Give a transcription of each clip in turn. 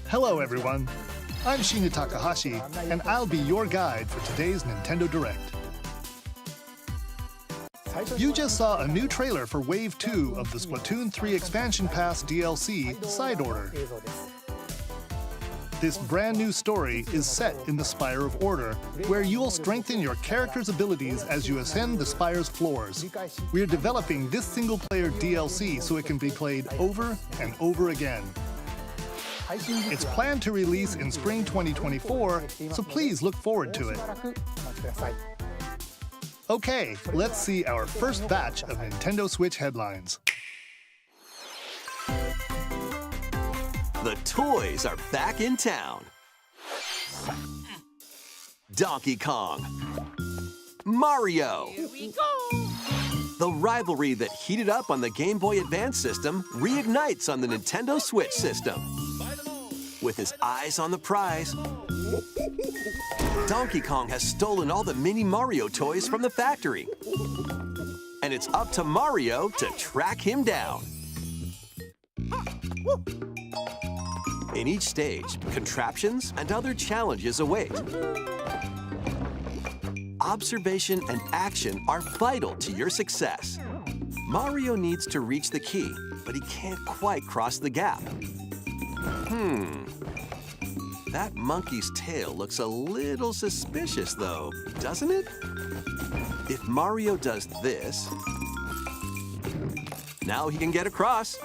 Hello, everyone. I'm Shinya Takahashi, and I'll be your guide for today's Nintendo Direct. You just saw a new trailer for Wave 2 of the Splatoon 3 Expansion Pass DLC, Side Order. This brand new story is set in the Spire of Order, where you'll strengthen your character's abilities as you ascend the Spire's floors. We're developing this single-player DLC so it can be played over and over again. It's planned to release in spring 2024, so please look forward to it. Okay, let's see our first batch of Nintendo Switch headlines. The toys are back in town. Donkey Kong. Mario. Here we go! The rivalry that heated up on the Game Boy Advance system reignites on the Nintendo Switch system. With his eyes on the prize, Donkey Kong has stolen all the mini Mario toys from the factory. And it's up to Mario to track him down. In each stage, contraptions and other challenges await. Observation and action are vital to your success. Mario needs to reach the key, but he can't quite cross the gap. That monkey's tail looks a little suspicious, though, doesn't it? If Mario does this, now he can get across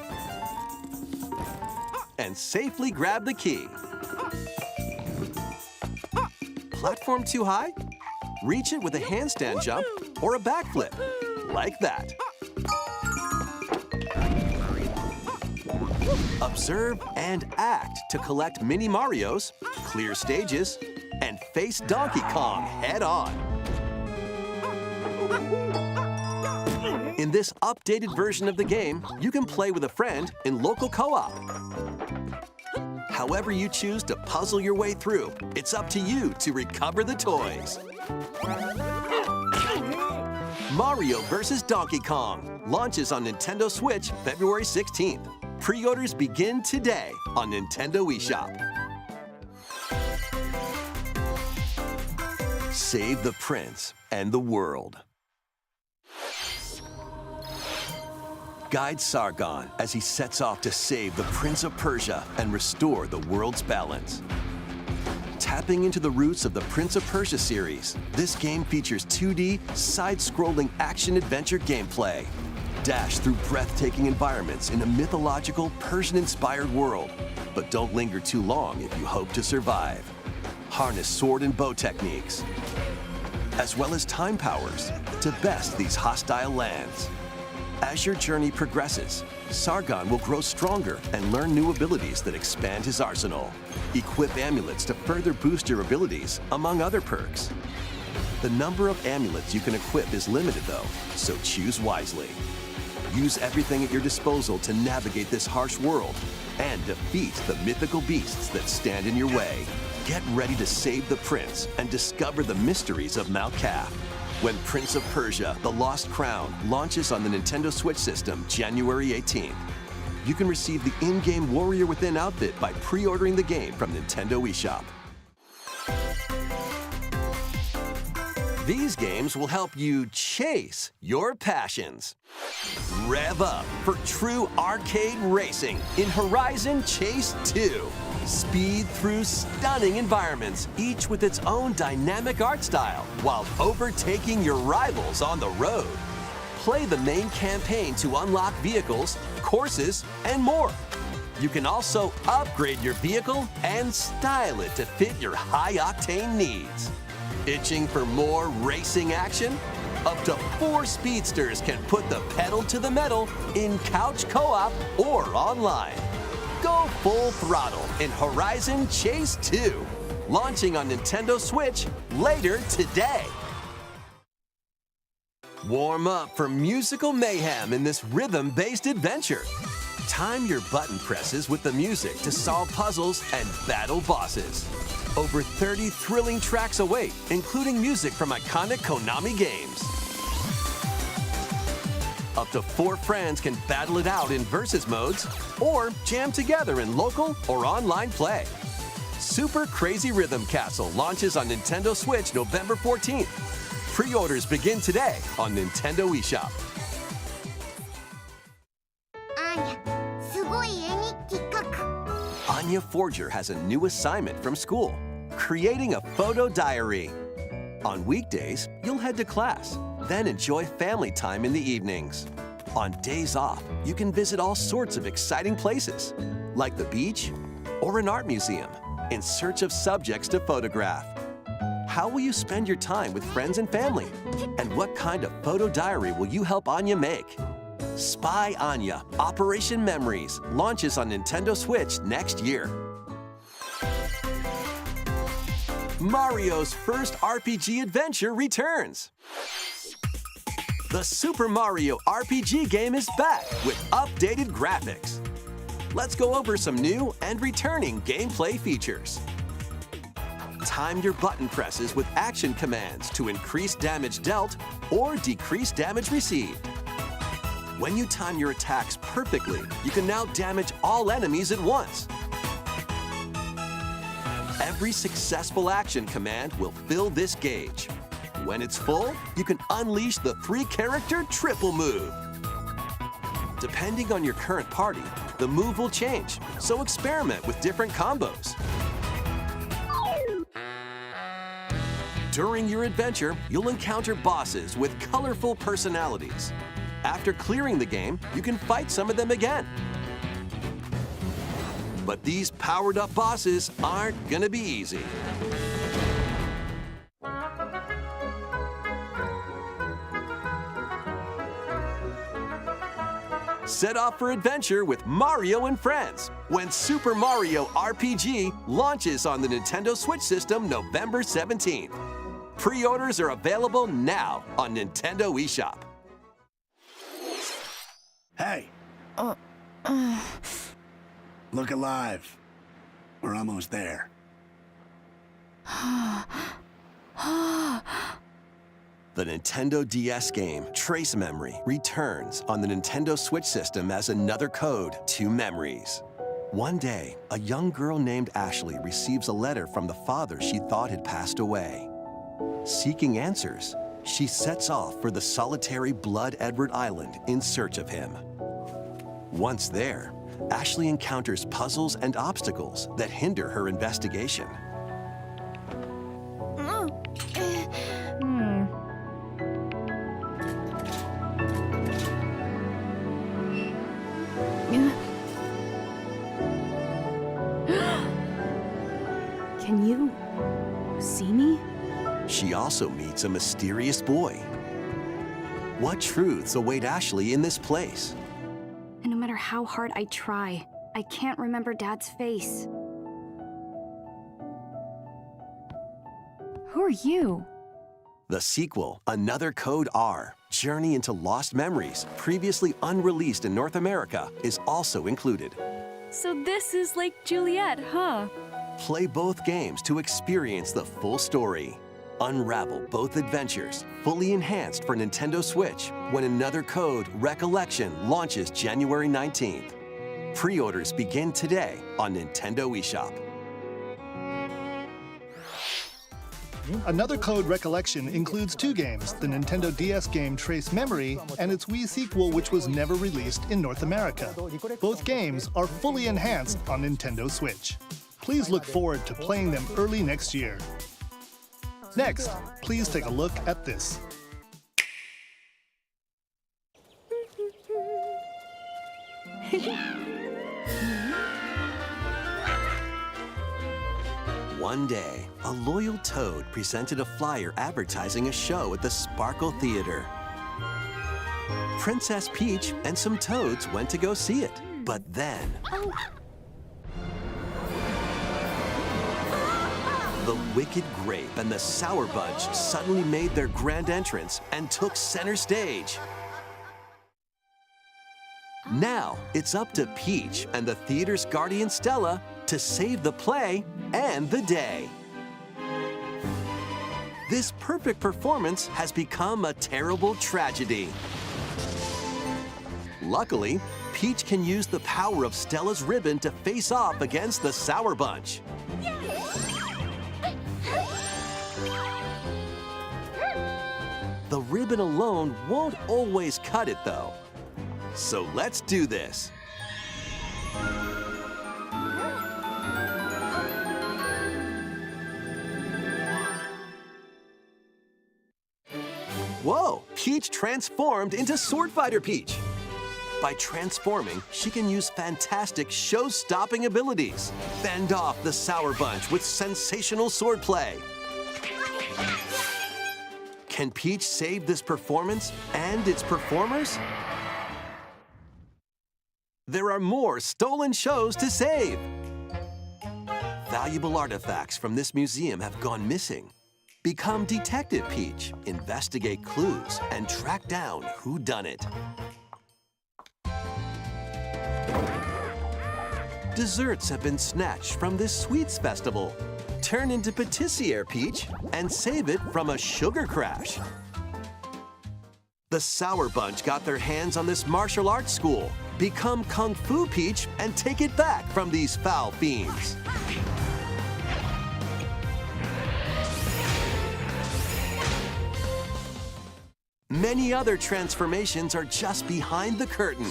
and safely grab the key. Platform too high? Reach it with a handstand jump or a backflip, like that. Observe and act to collect mini Marios, clear stages, and face Donkey Kong head-on. In this updated version of the game, you can play with a friend in local co-op. However you choose to puzzle your way through, it's up to you to recover the toys. Mario vs. Donkey Kong launches on Nintendo Switch February 16th. Pre-orders begin today on Nintendo eShop. Save the prince and the world. Guide Sargon as he sets off to save the Prince of Persia and restore the world's balance. Tapping into the roots of the Prince of Persia series, this game features 2D, side-scrolling action-adventure gameplay. Dash through breathtaking environments in a mythological, Persian-inspired world. But don't linger too long if you hope to survive. Harness sword and bow techniques, as well as time powers, to best these hostile lands. As your journey progresses, Sargon will grow stronger and learn new abilities that expand his arsenal. Equip amulets to further boost your abilities, among other perks. The number of amulets you can equip is limited, though, so choose wisely. Use everything at your disposal to navigate this harsh world and defeat the mythical beasts that stand in your way. Get ready to save the prince and discover the mysteries of Mount Kaf when Prince of Persia: The Lost Crown launches on the Nintendo Switch system January 18th. You can receive the in-game Warrior Within outfit by pre-ordering the game from Nintendo eShop. These games will help you chase your passions. Rev up for true arcade racing in Horizon Chase 2. Speed through stunning environments, each with its own dynamic art style, while overtaking your rivals on the road. Play the main campaign to unlock vehicles, courses, and more. You can also upgrade your vehicle and style it to fit your high-octane needs. Itching for more racing action? Up to 4 speedsters can put the pedal to the metal in couch co-op or online. Go full throttle in Horizon Chase 2, launching on Nintendo Switch later today. Warm up for musical mayhem in this rhythm-based adventure. Time your button presses with the music to solve puzzles and battle bosses. Over 30 thrilling tracks await, including music from iconic Konami games. Up to 4 friends can battle it out in versus modes or jam together in local or online play. Super Crazy Rhythm Castle launches on Nintendo Switch November 14th. Pre-orders begin today on Nintendo eShop. Anya Forger has a new assignment from school, creating a photo diary. On weekdays, you'll head to class, then enjoy family time in the evenings. On days off, you can visit all sorts of exciting places, like the beach or an art museum, in search of subjects to photograph. How will you spend your time with friends and family? And what kind of photo diary will you help Anya make? Spy Anya Operation Memories launches on Nintendo Switch next year. Mario's first RPG adventure returns. The Super Mario RPG game is back with updated graphics. Let's go over some new and returning gameplay features. Time your button presses with action commands to increase damage dealt or decrease damage received. When you time your attacks perfectly, you can now damage all enemies at once. Every successful action command will fill this gauge. When it's full, you can unleash the 3-character triple move. Depending on your current party, the move will change, so experiment with different combos. During your adventure, you'll encounter bosses with colorful personalities. After clearing the game, you can fight some of them again. But these powered-up bosses aren't gonna be easy. Set off for adventure with Mario and Friends when Super Mario RPG launches on the Nintendo Switch system November 17th. Pre-orders are available now on Nintendo eShop. Hey! Look alive. We're almost there. The Nintendo DS game Trace Memory returns on the Nintendo Switch system as another code to memories. One day, a young girl named Ashley receives a letter from the father she thought had passed away. Seeking answers, she sets off for the solitary Blood Edward Island in search of him. Once there, Ashley encounters puzzles and obstacles that hinder her investigation. Can you see me? She also meets a mysterious boy. What truths await Ashley in this place? And no matter how hard I try, I can't remember Dad's face. Who are you? The sequel, Another Code R, Journey into Lost Memories, previously unreleased in North America, is also included. So this is like Juliet, huh? Play both games to experience the full story. Unravel both adventures, fully enhanced for Nintendo Switch, when Another Code Recollection launches January 19th. Pre-orders begin today on Nintendo eShop. Another Code Recollection includes 2 games, the Nintendo DS game Trace Memory and its Wii sequel, which was never released in North America. Both games are fully enhanced on Nintendo Switch. Please look forward to playing them early next year. Next, please take a look at this. One day, a loyal toad presented a flyer advertising a show at the Sparkle Theater. Princess Peach and some toads went to go see it, but then... The Wicked Grape and the Sour Bunch suddenly made their grand entrance and took center stage. Now, it's up to Peach and the theater's guardian Stella to save the play and the day. This perfect performance has become a terrible tragedy. Luckily, Peach can use the power of Stella's ribbon to face off against the Sour Bunch. The ribbon alone won't always cut it, though. So let's do this. Whoa! Peach transformed into Sword Fighter Peach. By transforming, she can use fantastic show-stopping abilities. Fend off the Sour Bunch with sensational swordplay. Can Peach save this performance and its performers? There are more stolen shows to save. Valuable artifacts from this museum have gone missing. Become Detective Peach, investigate clues, and track down whodunit. Desserts have been snatched from this sweets festival. Turn into Patissiere Peach and save it from a sugar crash. The Sour Bunch got their hands on this martial arts school. Become Kung Fu Peach and take it back from these foul fiends. Many other transformations are just behind the curtain.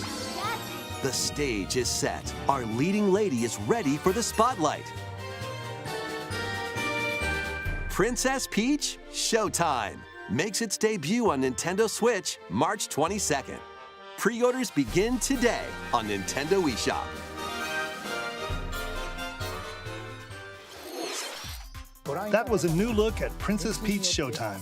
The stage is set. Our leading lady is ready for the spotlight. Princess Peach Showtime makes its debut on Nintendo Switch March 22nd. Pre-orders begin today on Nintendo eShop. That was a new look at Princess Peach Showtime.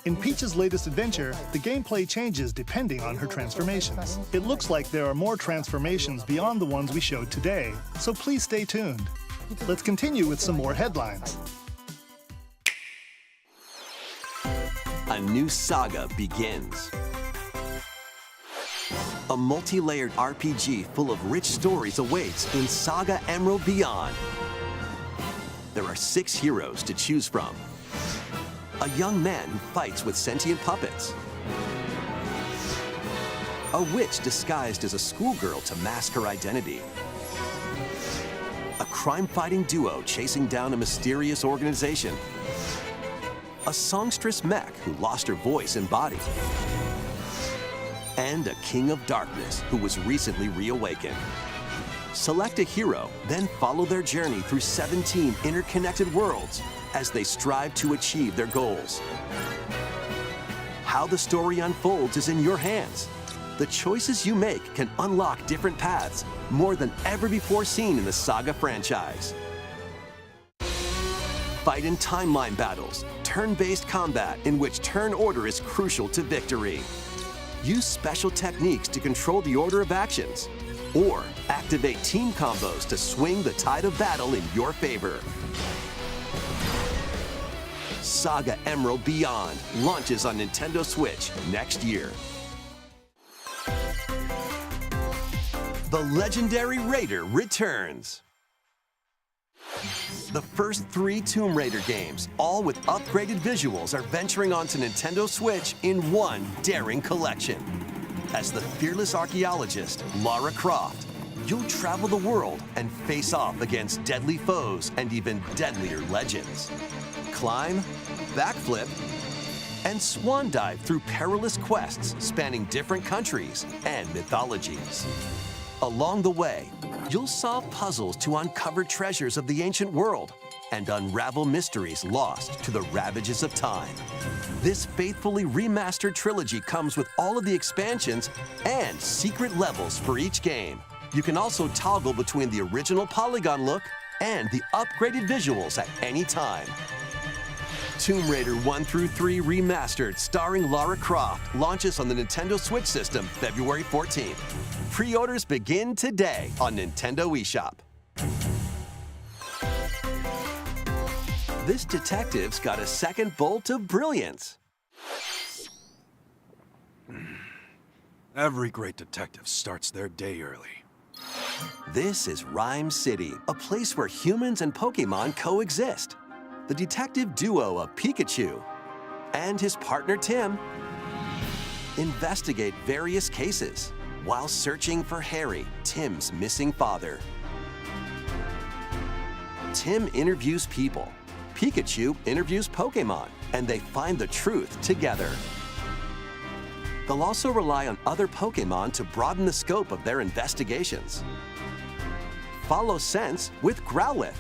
In Peach's latest adventure, the gameplay changes depending on her transformations. It looks like there are more transformations beyond the ones we showed today, so please stay tuned. Let's continue with some more headlines. A new saga begins. A multi-layered RPG full of rich stories awaits in Saga Emerald Beyond. There are 6 heroes to choose from. A young man who fights with sentient puppets. A witch disguised as a schoolgirl to mask her identity. A crime-fighting duo chasing down a mysterious organization. A songstress mech who lost her voice and body. And a king of darkness who was recently reawakened. Select a hero, then follow their journey through 17 interconnected worlds as they strive to achieve their goals. How the story unfolds is in your hands. The choices you make can unlock different paths, more than ever before seen in the Saga franchise. Fight in timeline battles, turn-based combat in which turn order is crucial to victory. Use special techniques to control the order of actions, or activate team combos to swing the tide of battle in your favor. Saga Emerald Beyond launches on Nintendo Switch next year. The legendary Raider returns. The first 3 Tomb Raider games, all with upgraded visuals, are venturing onto Nintendo Switch in one daring collection. As the fearless archaeologist, Lara Croft, you'll travel the world and face off against deadly foes and even deadlier legends. Climb, backflip, and swan dive through perilous quests spanning different countries and mythologies. Along the way, you'll solve puzzles to uncover treasures of the ancient world and unravel mysteries lost to the ravages of time. This faithfully remastered trilogy comes with all of the expansions and secret levels for each game. You can also toggle between the original polygon look and the upgraded visuals at any time. Tomb Raider 1 through 3 Remastered, starring Lara Croft, launches on the Nintendo Switch system February 14th. Pre-orders begin today on Nintendo eShop. This detective's got a second bolt of brilliance. Every great detective starts their day early. This is Rhyme City, a place where humans and Pokémon coexist. The detective duo of Pikachu and his partner Tim investigate various cases. while searching for Harry, Tim's missing father. Tim interviews people. Pikachu interviews Pokémon, and they find the truth together. They'll also rely on other Pokémon to broaden the scope of their investigations. Follow Sense with Growlithe.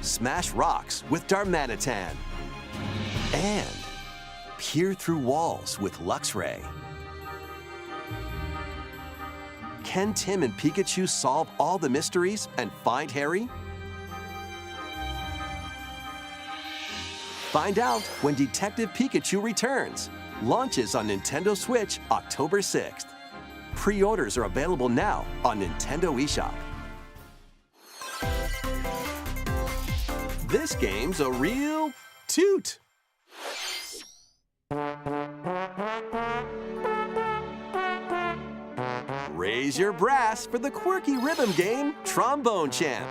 Smash rocks with Darmanitan. And peer through walls with Luxray. Can Tim and Pikachu solve all the mysteries and find Harry? Find out when Detective Pikachu returns. Launches on Nintendo Switch October 6th. Pre-orders are available now on Nintendo eShop. This game's a real toot. Raise your brass for the quirky rhythm game, Trombone Champ.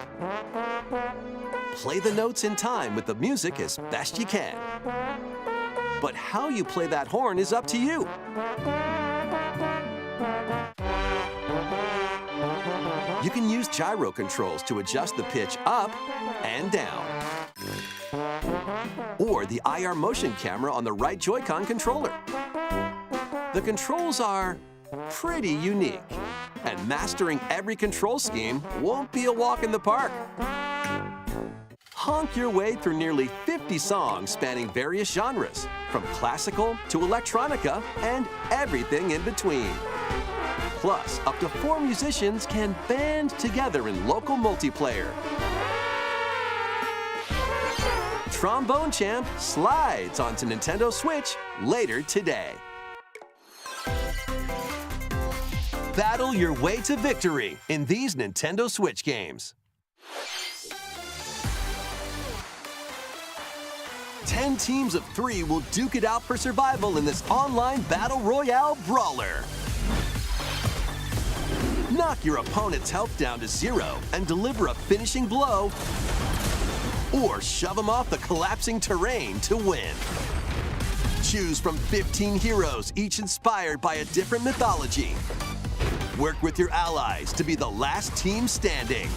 Play the notes in time with the music as best you can. But how you play that horn is up to you. You can use gyro controls to adjust the pitch up and down. Or the IR motion camera on the right Joy-Con controller. The controls are pretty unique, and mastering every control scheme won't be a walk in the park. Honk your way through nearly 50 songs spanning various genres, from classical to electronica and everything in between. Plus, up to 4 musicians can band together in local multiplayer. Trombone Champ slides onto Nintendo Switch later today. Battle your way to victory in these Nintendo Switch games. 10 teams of 3 will duke it out for survival in this online battle royale brawler. Knock your opponent's health down to 0 and deliver a finishing blow, or shove them off the collapsing terrain to win. Choose from 15 heroes, each inspired by a different mythology. Work with your allies to be the last team standing.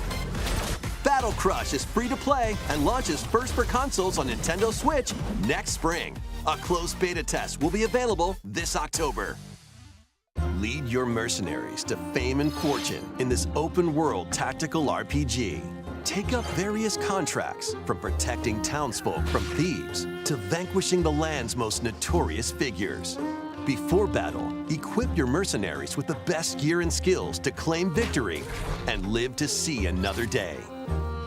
Battle Crush is free to play and launches first for consoles on Nintendo Switch next spring. A closed beta test will be available this October. Lead your mercenaries to fame and fortune in this open-world tactical RPG. Take up various contracts, from protecting townsfolk from thieves to vanquishing the land's most notorious figures. Before battle, equip your mercenaries with the best gear and skills to claim victory and live to see another day.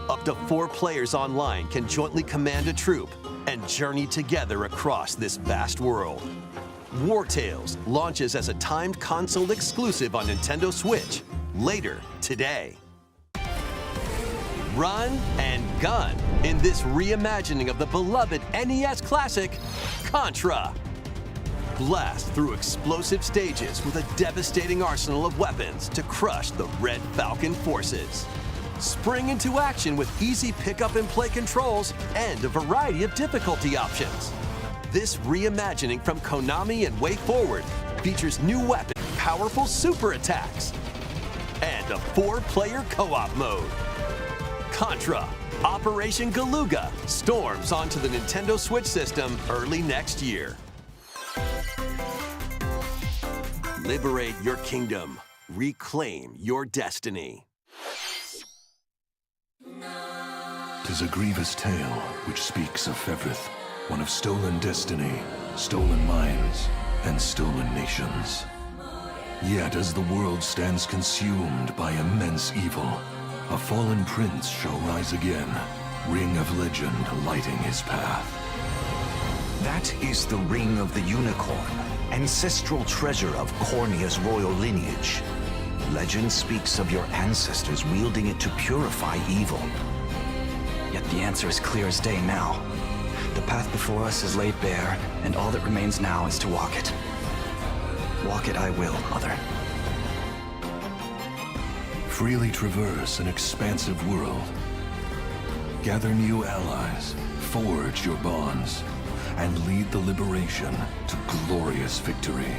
Up to 4 players online can jointly command a troop and journey together across this vast world. War Tales launches as a timed console exclusive on Nintendo Switch later today. Run and gun in this reimagining of the beloved NES classic, Contra. Blast through explosive stages with a devastating arsenal of weapons to crush the Red Falcon forces. Spring into action with easy pick-up and play controls and a variety of difficulty options. This reimagining from Konami and WayForward features new weapons, powerful super attacks, and a 4-player co-op mode. Contra, Operation Galuga, storms onto the Nintendo Switch system early next year. Liberate your kingdom. Reclaim your destiny. 'Tis a grievous tale which speaks of Fevrith, one of stolen destiny, stolen minds, and stolen nations. Yet as the world stands consumed by immense evil, a fallen prince shall rise again, ring of legend lighting his path. That is the Ring of the Unicorn, ancestral treasure of Cornia's royal lineage. Legend speaks of your ancestors wielding it to purify evil. Yet the answer is clear as day now. The path before us is laid bare, and all that remains now is to walk it. Walk it I will, Mother. Freely traverse an expansive world. Gather new allies, forge your bonds, and lead the liberation to glorious victory.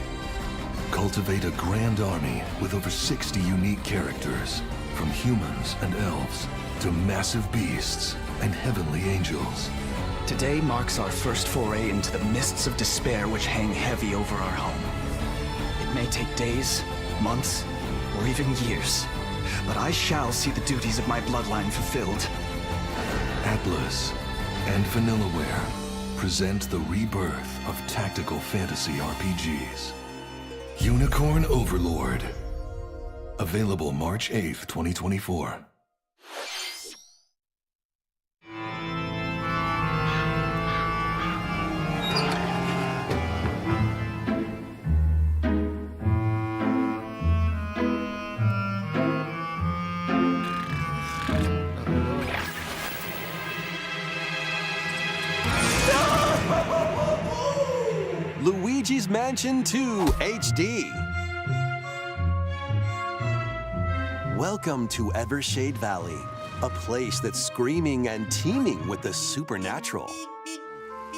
Cultivate a grand army with over 60 unique characters, from humans and elves to massive beasts and heavenly angels. Today marks our first foray into the mists of despair which hang heavy over our home. It may take days, months, or even years, but I shall see the duties of my bloodline fulfilled. Atlas and Vanillaware present the rebirth of tactical fantasy RPGs. Unicorn Overlord. Available March 8th, 2024. Luigi's Mansion 2 HD. Welcome to Evershade Valley, a place that's screaming and teeming with the supernatural.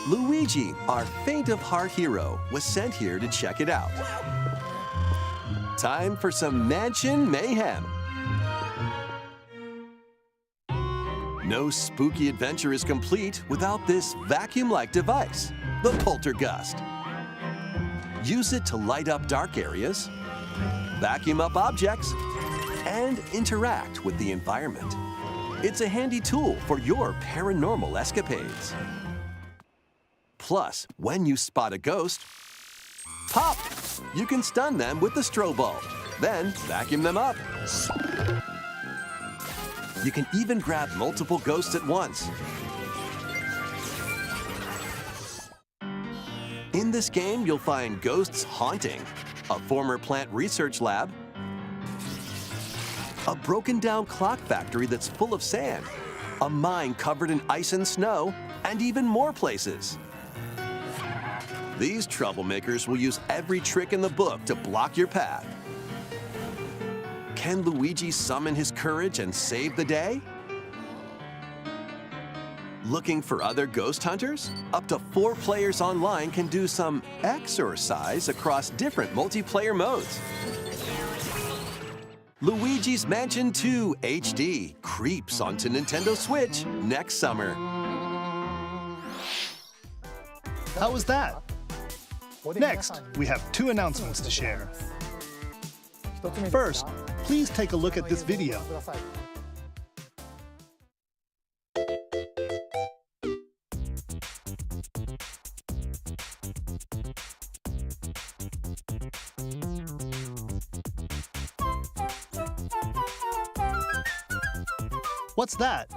Luigi, our faint-of-heart hero, was sent here to check it out. Time for some mansion mayhem. No spooky adventure is complete without this vacuum-like device, the Poltergust. Use it to light up dark areas, vacuum up objects, and interact with the environment. It's a handy tool for your paranormal escapades. Plus, when you spot a ghost, pop! You can stun them with the strobe bulb, then vacuum them up. You can even grab multiple ghosts at once. In this game, you'll find ghosts haunting, a former plant research lab, a broken-down clock factory that's full of sand, a mine covered in ice and snow, and even more places. These troublemakers will use every trick in the book to block your path. Can Luigi summon his courage and save the day? Looking for other ghost hunters? Up to 4 players online can do some exorcise across different multiplayer modes. Luigi's Mansion 2 HD creeps onto Nintendo Switch next summer. How was that? Next, we have 2 announcements to share. First, please take a look at this video. What's that?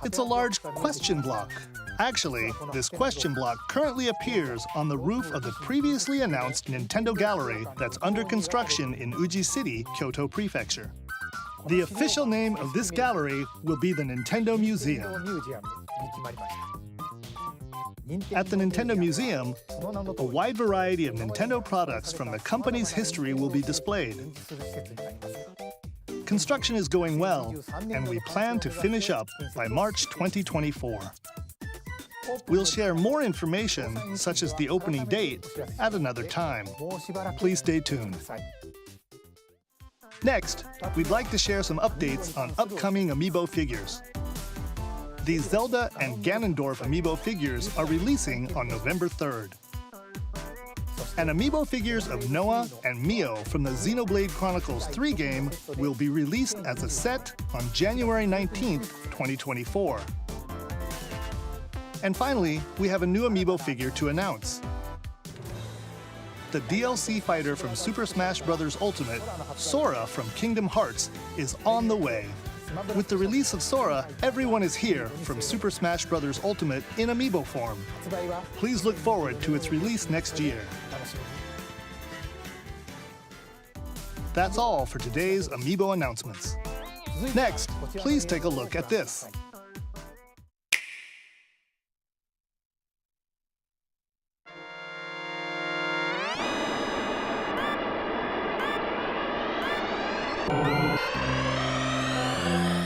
It's a large question block. Actually, this question block currently appears on the roof of the previously announced Nintendo Gallery that's under construction in Uji City, Kyoto Prefecture. The official name of this gallery will be the Nintendo Museum. At the Nintendo Museum, a wide variety of Nintendo products from the company's history will be displayed. Construction is going well, and we plan to finish up by March 2024. We'll share more information, such as the opening date, at another time. Please stay tuned. Next, we'd like to share some updates on upcoming Amiibo figures. These Zelda and Ganondorf Amiibo figures are releasing on November 3rd. And Amiibo figures of Noah and Mio from the Xenoblade Chronicles 3 game will be released as a set on January 19th, 2024. And finally, we have a new Amiibo figure to announce. The DLC fighter from Super Smash Bros. Ultimate, Sora from Kingdom Hearts, is on the way. With the release of Sora, everyone is here from Super Smash Bros. Ultimate in Amiibo form. Please look forward to its release next year. That's all for today's Amiibo announcements. Next, please take a look at this.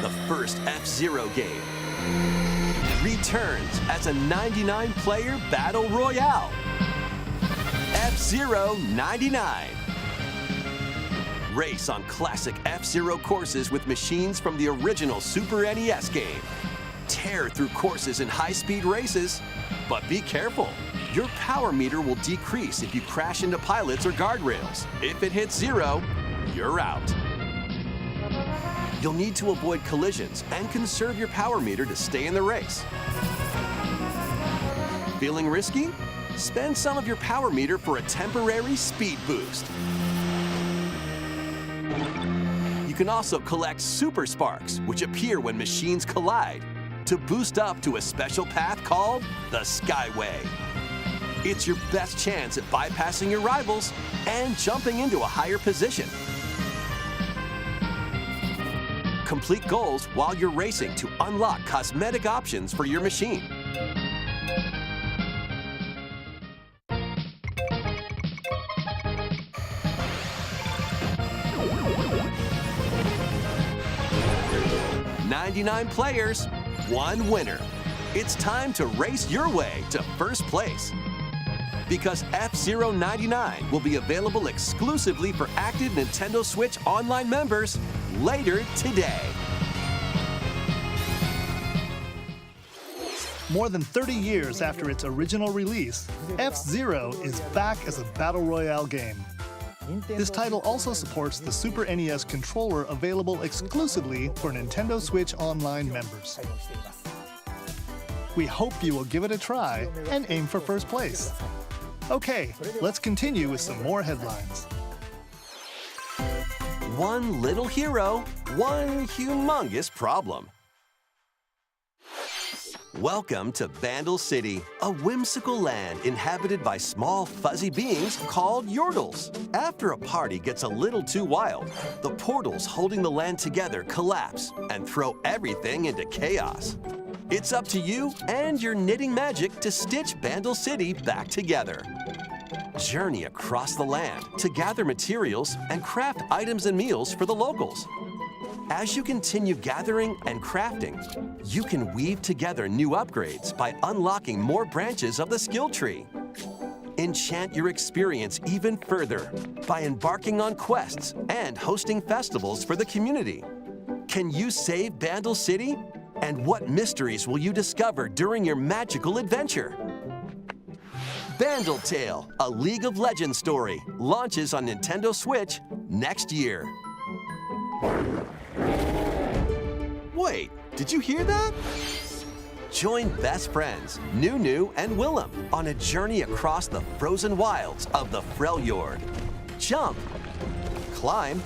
The first F-Zero game returns as a 99-player battle royale. F-Zero 99. Race on classic F-Zero courses with machines from the original Super NES game. Tear through courses in high-speed races. But be careful. Your power meter will decrease if you crash into pilots or guardrails. If it hits 0, you're out. You'll need to avoid collisions and conserve your power meter to stay in the race. Feeling risky? Spend some of your power meter for a temporary speed boost. You can also collect Super Sparks, which appear when machines collide, to boost up to a special path called the Skyway. It's your best chance at bypassing your rivals and jumping into a higher position. Complete goals while you're racing to unlock cosmetic options for your machine. "99 players, 1 winner." It's time to race your way to first place. Because F-Zero 99 will be available exclusively for active Nintendo Switch Online members later today. More than 30 years after its original release, F-Zero is back as a Battle Royale game. This title also supports the Super NES controller available exclusively for Nintendo Switch Online members. We hope you will give it a try and aim for first place. Okay, let's continue with some more headlines. One little hero, one humongous problem. Welcome to Bandle City, a whimsical land inhabited by small fuzzy beings called Yordles. After a party gets a little too wild, the portals holding the land together collapse and throw everything into chaos. It's up to you and your knitting magic to stitch Bandle City back together. Journey across the land to gather materials and craft items and meals for the locals. As you continue gathering and crafting, you can weave together new upgrades by unlocking more branches of the skill tree. Enchant your experience even further by embarking on quests and hosting festivals for the community. Can you save Bandle City? And what mysteries will you discover during your magical adventure? Bandle Tale, a League of Legends story, launches on Nintendo Switch next year. Wait, did you hear that? Join best friends Nunu and Willem on a journey across the frozen wilds of the Freljord. Jump, climb,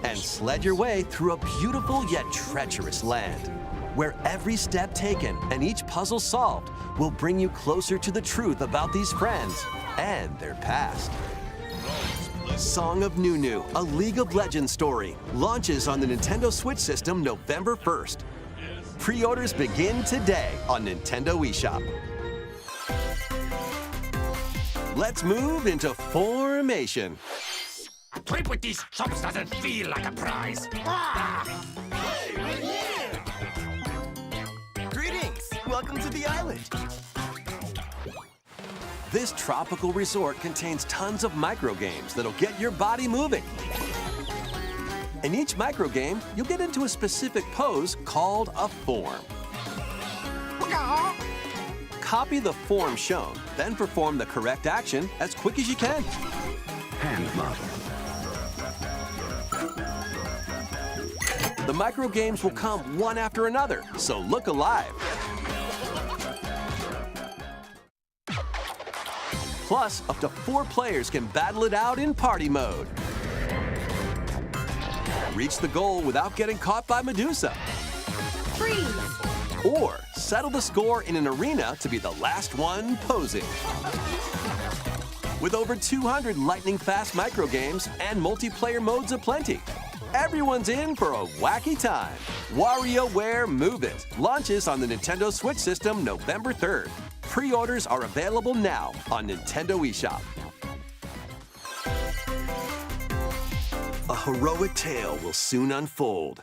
and sled your way through a beautiful yet treacherous land, where every step taken and each puzzle solved will bring you closer to the truth about these friends and their past. Song of Nunu, a League of Legends story, launches on the Nintendo Switch system November 1st. Pre-orders begin today on Nintendo eShop. Let's move into Formation. A trip with these chumps doesn't feel like a prize. Greetings! Welcome to the island. This tropical resort contains tons of microgames that'll get your body moving. In each microgame, you'll get into a specific pose called a form. Copy the form shown, then perform the correct action as quick as you can. Hand model. The microgames will come one after another, so look alive. Plus, up to 4 players can battle it out in party mode. Reach the goal without getting caught by Medusa. Freeze! Or settle the score in an arena to be the last one posing. With over 200 lightning-fast microgames and multiplayer modes aplenty, everyone's in for a wacky time. WarioWare Move It launches on the Nintendo Switch system November 3rd. Pre-orders are available now on Nintendo eShop. A heroic tale will soon unfold.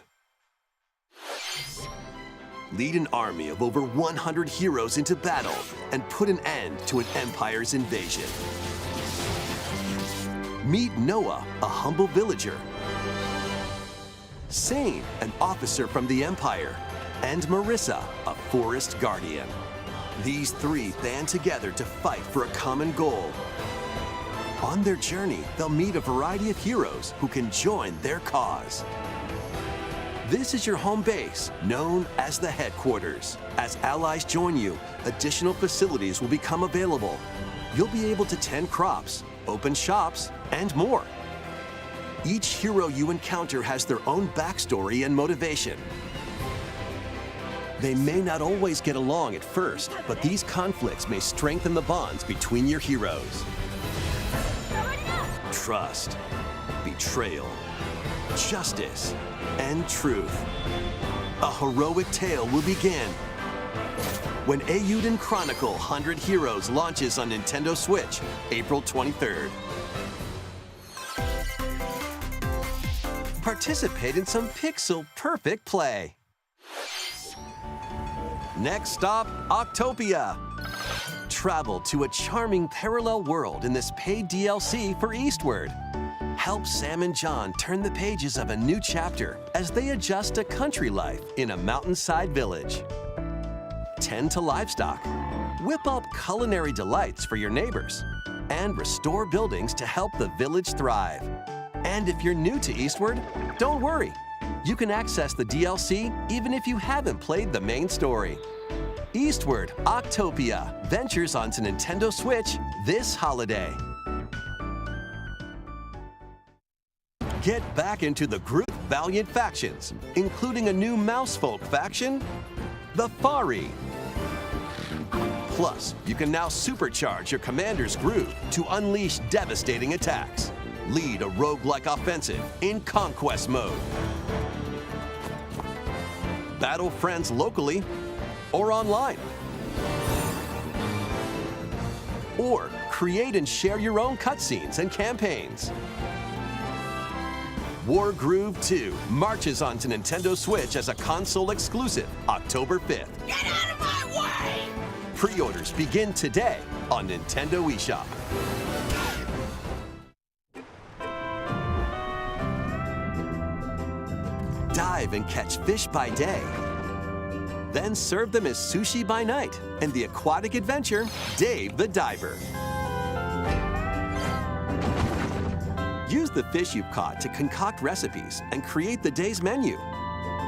Lead an army of over 100 heroes into battle and put an end to an empire's invasion. Meet Noah, a humble villager. Sane, an officer from the Empire. And Marissa, a forest guardian. These three band together to fight for a common goal. On their journey, they'll meet a variety of heroes who can join their cause. This is your home base, known as the headquarters. As allies join you, additional facilities will become available. You'll be able to tend crops, open shops, and more. Each hero you encounter has their own backstory and motivation. They may not always get along at first, but these conflicts may strengthen the bonds between your heroes. Trust, betrayal, justice, and truth. A heroic tale will begin when Eiyuden Chronicle 100 Heroes launches on Nintendo Switch, April 23rd. Participate in some pixel-perfect play. Next stop, Octopia. Travel to a charming parallel world in this paid DLC for Eastward. Help Sam and John turn the pages of a new chapter as they adjust to country life in a mountainside village. Tend to livestock, whip up culinary delights for your neighbors, and restore buildings to help the village thrive. And if you're new to Eastward, don't worry. You can access the DLC even if you haven't played the main story. Eastward Octopia ventures onto Nintendo Switch this holiday. Get back into the group Valiant factions, including a new Mousefolk faction, the Fari. Plus, you can now supercharge your commander's group to unleash devastating attacks. Lead a roguelike offensive in Conquest mode. Battle friends locally or online. Or create and share your own cutscenes and campaigns. Wargroove 2 marches onto Nintendo Switch as a console exclusive October 5th. Get out of my way! Pre-orders begin today on Nintendo eShop. Dive and catch fish by day. Then serve them as sushi by night in the aquatic adventure, Dave the Diver. Use the fish you've caught to concoct recipes and create the day's menu.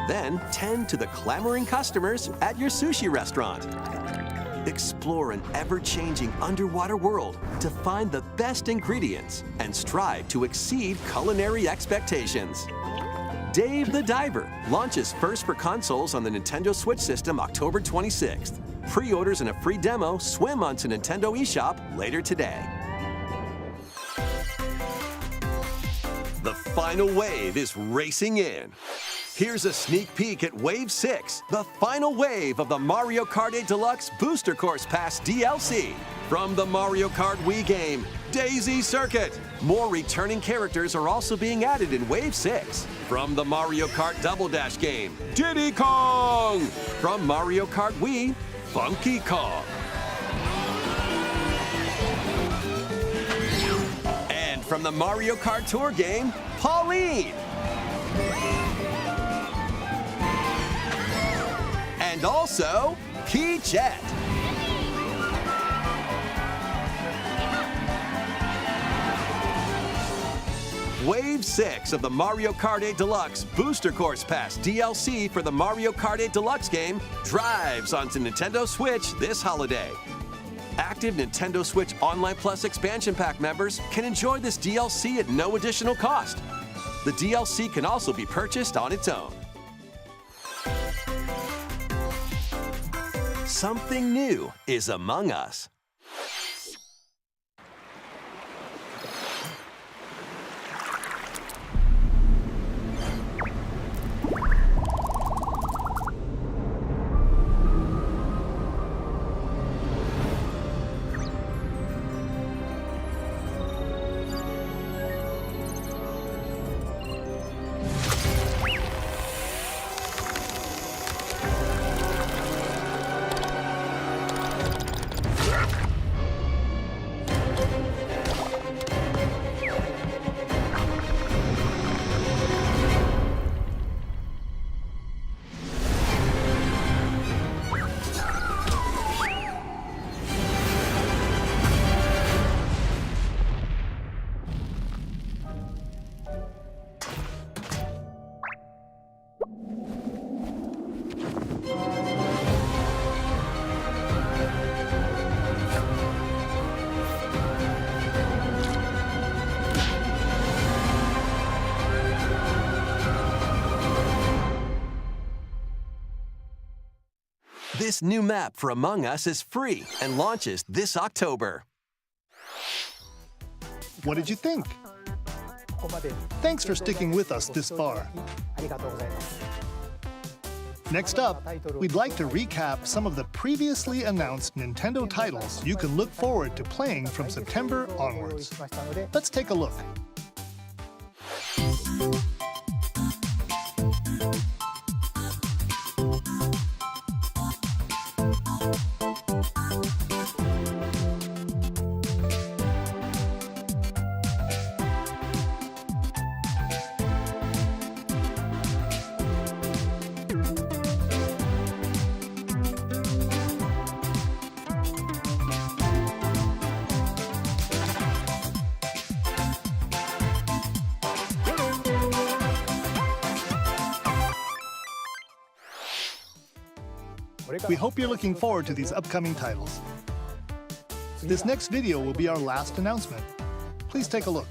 Then tend to the clamoring customers at your sushi restaurant. Explore an ever-changing underwater world to find the best ingredients and strive to exceed culinary expectations. Dave the Diver launches first for consoles on the Nintendo Switch system October 26th. Pre-orders and a free demo swim onto Nintendo eShop later today. The final wave is racing in. Here's a sneak peek at Wave 6, the final wave of the Mario Kart 8 Deluxe Booster Course Pass DLC. From the Mario Kart Wii game, Daisy Circuit. More returning characters are also being added in Wave 6. From the Mario Kart Double Dash game, Diddy Kong. From Mario Kart Wii, Funky Kong. And from the Mario Kart Tour game, Pauline. And also, P-Jet. Wave 6 of the Mario Kart 8 Deluxe Booster Course Pass DLC for the Mario Kart 8 Deluxe game drives onto Nintendo Switch this holiday. Active Nintendo Switch Online Plus Expansion Pack members can enjoy this DLC at no additional cost. The DLC can also be purchased on its own. Something new is among us. This new map for Among Us is free and launches this October. What did you think? Thanks for sticking with us this far. Next up, we'd like to recap some of the previously announced Nintendo titles you can look forward to playing from September onwards. Let's take a look. We hope you're looking forward to these upcoming titles. This next video will be our last announcement. Please take a look.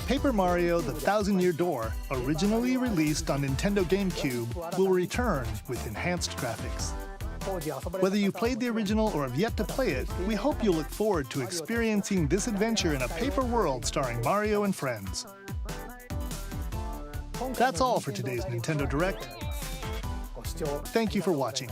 Paper Mario: The Thousand-Year Door, originally released on Nintendo GameCube, will return with enhanced graphics. Whether you played the original or have yet to play it, we hope you'll look forward to experiencing this adventure in a paper world starring Mario and friends. That's all for today's Nintendo Direct. Thank you for watching.